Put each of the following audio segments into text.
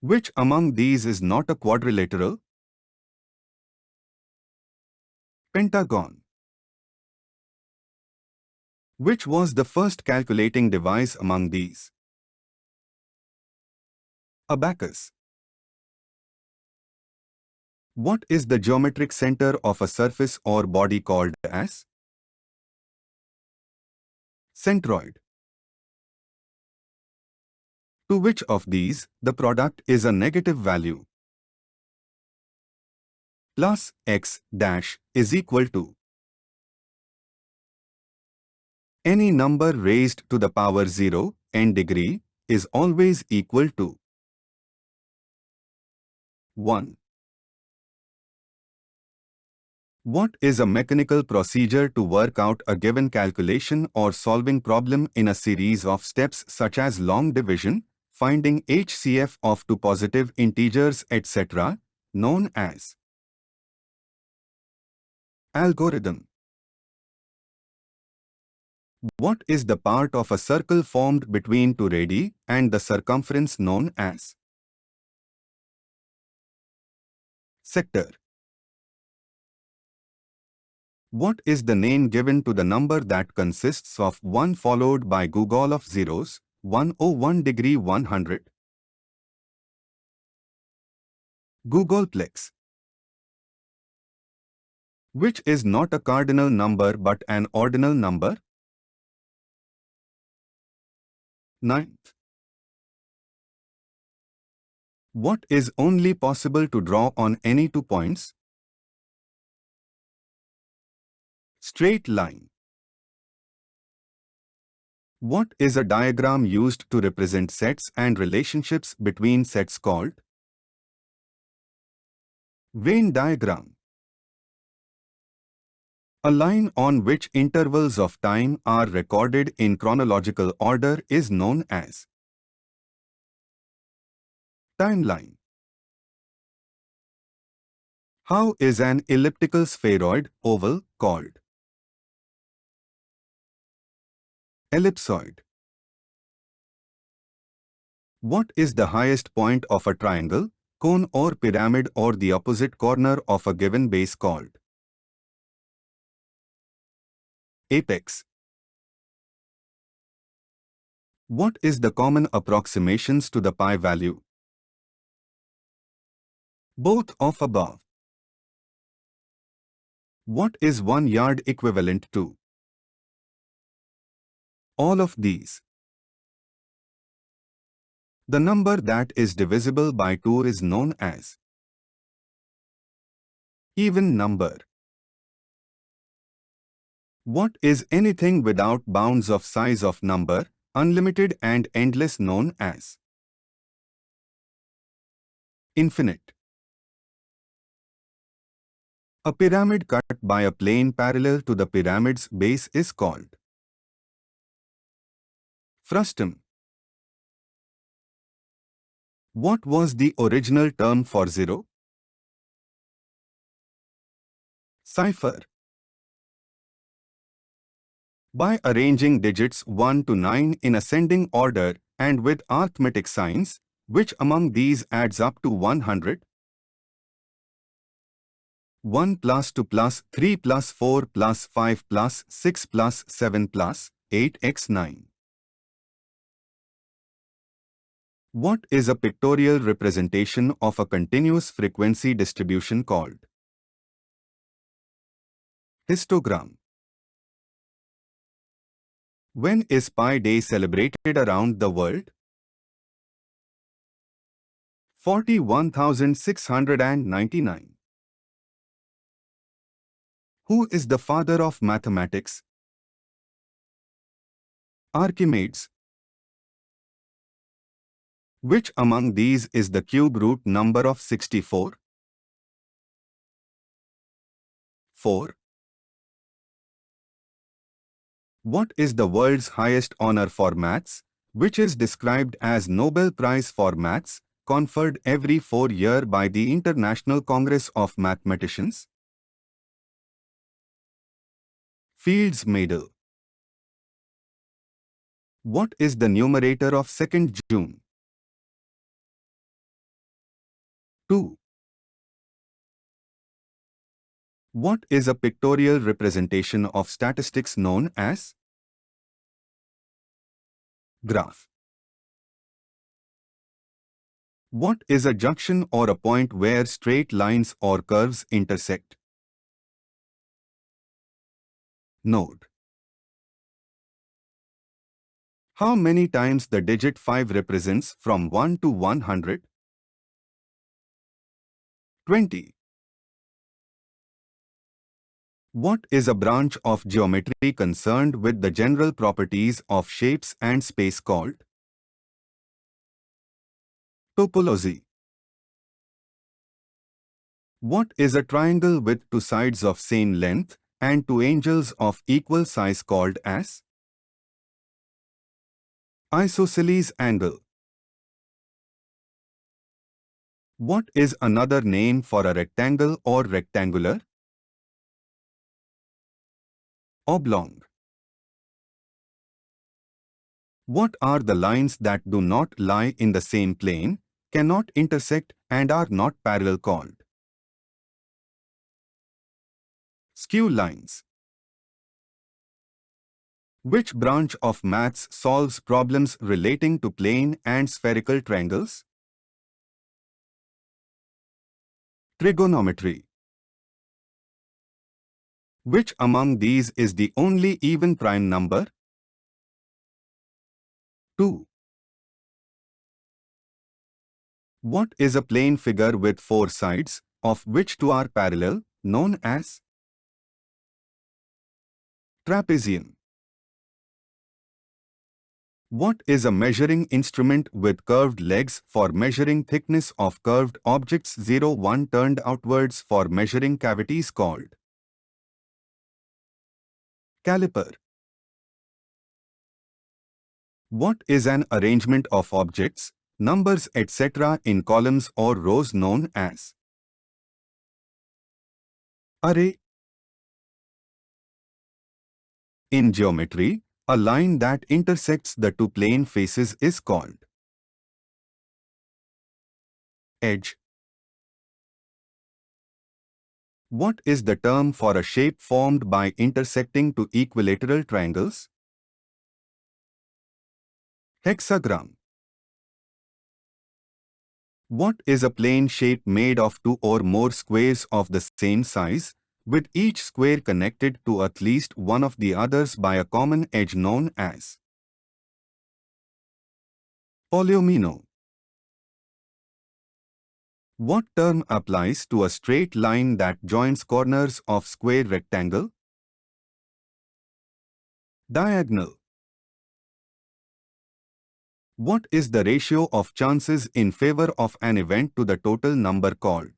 Which among these is not a quadrilateral? Pentagon. Which was the first calculating device among these? Abacus. What is the geometric center of a surface or body called as? Centroid. To which of these, the product is a negative value? Plus x dash is equal to any number raised to the power 0 n degree is always equal to 1. What is a mechanical procedure to work out a given calculation or solving problem in a series of steps such as long division, finding HCF of two positive integers, etc., known as algorithm? What is the part of a circle formed between two radii and the circumference known as sector? What is the name given to the number that consists of 1 followed by googol of zeros, 101 degree 100? Googolplex. Which is not a cardinal number but an ordinal number? Ninth. What is only possible to draw on any 2 points? Straight line. What is a diagram used to represent sets and relationships between sets called? Venn diagram. A line on which intervals of time are recorded in chronological order is known as timeline. How is an elliptical spheroid oval called? Ellipsoid. What is the highest point of a triangle, cone or pyramid or the opposite corner of a given base called? Apex. What is the common approximations to the pi value? Both of above. What is 1 yard equivalent to? All of these. The number that is divisible by 2 is known as even number. What is anything without bounds of size of number, unlimited and endless, known as infinite? A pyramid cut by a plane parallel to the pyramid's base is called frustum. What was the original term for 0? Cipher. By arranging digits 1 to 9 in ascending order and with arithmetic signs, which among these adds up to 100? 1 plus 2 plus 3 plus 4 plus 5 plus 6 plus 7 plus 8x9. What is a pictorial representation of a continuous frequency distribution called? Histogram. When is Pi Day celebrated around the world? 41,699. Who is the father of mathematics? Archimedes. Which among these is the cube root number of 64? 4. What is the world's highest honor for maths, which is described as Nobel Prize for Maths, conferred every 4 years by the International Congress of Mathematicians? Fields Medal. What is the numerator of 2nd June? 2. What is a pictorial representation of statistics known as graph? What is a junction or a point where straight lines or curves intersect? Node. How many times the digit 5 represents from 1 to 100? 20. What is a branch of geometry concerned with the general properties of shapes and space called topology? What is a triangle with two sides of same length and two angles of equal size called as isosceles angle? What is another name for a rectangle or rectangular? Oblong. What are the lines that do not lie in the same plane, cannot intersect, and are not parallel called? Skew lines. Which branch of maths solves problems relating to plane and spherical triangles? Trigonometry. Which among these is the only even prime number? 2. What is a plane figure with four sides, of which two are parallel, known as trapezium? What is a measuring instrument with curved legs for measuring thickness of curved objects 1 turned outwards for measuring cavities called caliper? What is an arrangement of objects, numbers etc. in columns or rows known as array? In geometry, a line that intersects the two plane faces is called edge. What is the term for a shape formed by intersecting two equilateral triangles? Hexagram. What is a plane shape made of two or more squares of the same size, with each square connected to at least one of the others by a common edge known as polyomino? What term applies to a straight line that joins corners of square rectangle? Diagonal. What is the ratio of chances in favor of an event to the total number called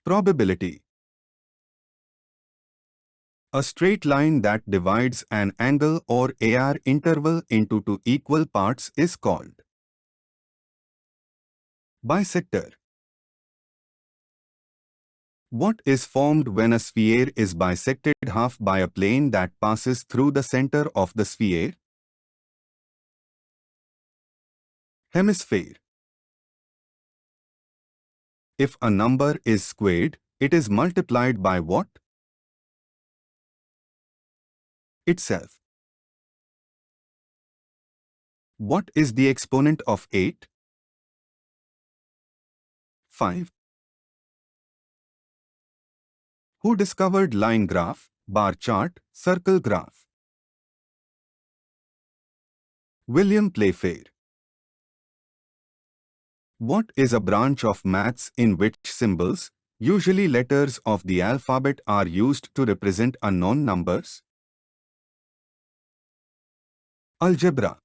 probability? A straight line that divides an angle or AR interval into two equal parts is called bisector. What is formed when a sphere is bisected half by a plane that passes through the center of the sphere? Hemisphere. If a number is squared, it is multiplied by what? Itself. What is the exponent of 8? 5. Who discovered line graph, bar chart, circle graph? William Playfair. What is a branch of maths in which symbols, usually letters of the alphabet, are used to represent unknown numbers? Algebra.